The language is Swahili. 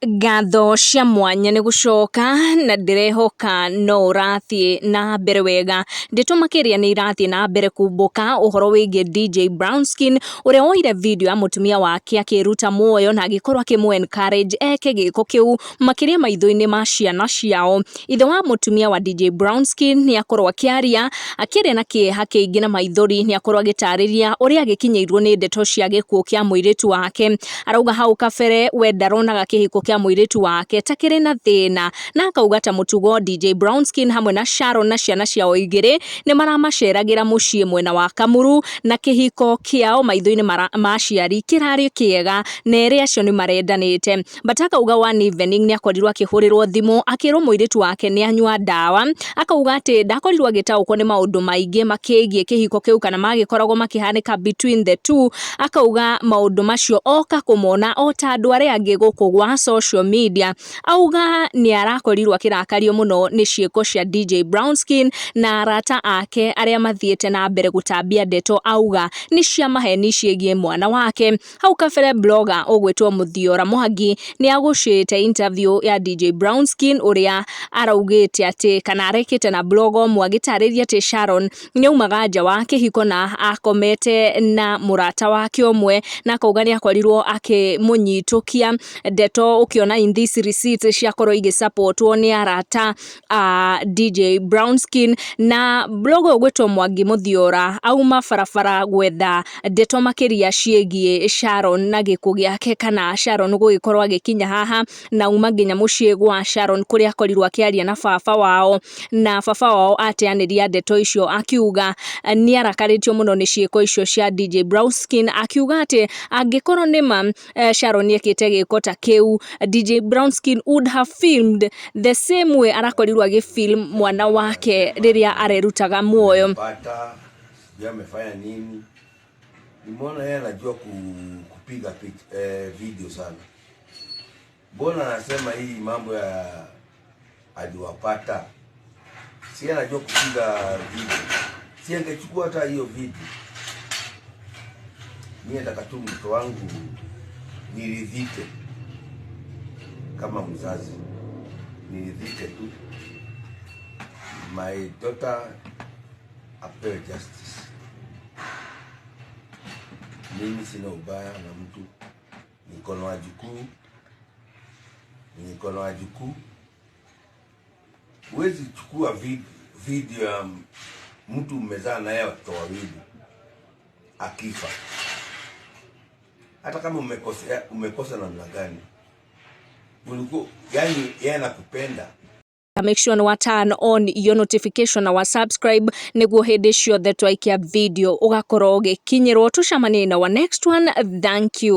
Ngatho cia mwanya ni gucoka na ndirehoka no urathie na mbere wega. Ndeto makiria ni irathie na mbere kumbuka uhoro wigie DJ Brownskin uria woire video ya mutumia wake akiruta muoyo na agikorwo akimwe encourage eke giko kiu makiria maitho-ini ma ciana ciao. Ithe wa mutumia wa DJ Brownskin ni akorwo akiaria akiria na kieha kiingi na maithori ni akorwo agitariria uria agikinyeirwo ni ndeto cia gikuo kia muiritu wake. Arauga hau kabere we ndaronaga kihiko kia muiritu wake takiri na thina na akauga ta mutugo DJ Brownskin hamwe na Sharon na ciana ciao igiri ni maramacereragira mucii mwena wa Kamuru na kihiko kiao maitho-ini ma ciari kirari kiega na eri acio ni marendanite. Bataka uga one evening ni akorirwo akihurirwo thimu akirwo muiritu wake ni anywa dawa. Akauga ati ndakorirwo agitaukwo ni maundu maingi makigie kihiko kiu kana magikoragwo makihanika between the two. Akauga maundu macio oka kumona o ta andu aria angi guku gwa social media. Auga ni arakorirwo akirakario muno ni ciiko cia DJ Brownskin na arata ake aria mathiete na mbere gutambia ndeto auga ni cia maheni ciegie mwana wake. Hau kabere blogger ugwitwo Muthiora Mwangi ni agucite interview ya DJ Brownskin uria araugite ati kana arekite na blogger mwagitariria ati Sharon ni umaga nja wa kihiko na akomete na murata wake omwe na akauga ni akorirwo akimunyitukia. Ndeto ukiona in this receipt ciakorwo igisupportwo ni arata DJ Brownskin na blogger ugwitwo Mwangi Muthiora auma farafara gwetha ndeto makiria ciegie Sharon na gikuo giake kana Sharon gugikorwo agikinya haha na uma nginya mucii gwa Sharon kuria akorirwo akiaria na baba wao na baba wao ateaniria ndeto icio akiuga ni arakaritio muno ni ciiko icio cia DJ Brownskin akiuga ati angikorwo nima Sharon yekite giko ta kiu DJ Brownskin would have filmed the same way arakorirwo agifilm mwana wake riria arerutaga muoyo. Amefanya nini? Nimeona yeye anajua kupiga video sana. Mbona anasema hii mambo ya aliwapata? Si anajua kupiga video. Si angechukua hata hiyo video. Mimi nataka tu mtoto wangu niridhike kama mzazi. Niridhike tu. My daughter apewe justice. Mimi sina ubaya na mtu. Niko na wajukuu. Huwezi chukua video ya mtu umezaa naye watoto wawili akifa. Hata kama umekosa namna gani. Ulikuwa yani yeye anakupenda. Make sure no turn on your notification na subscribe niguo hindi ciothe twaikia video ugakorwo ugikinyirwo. Tucemanie na our next one. Thank you.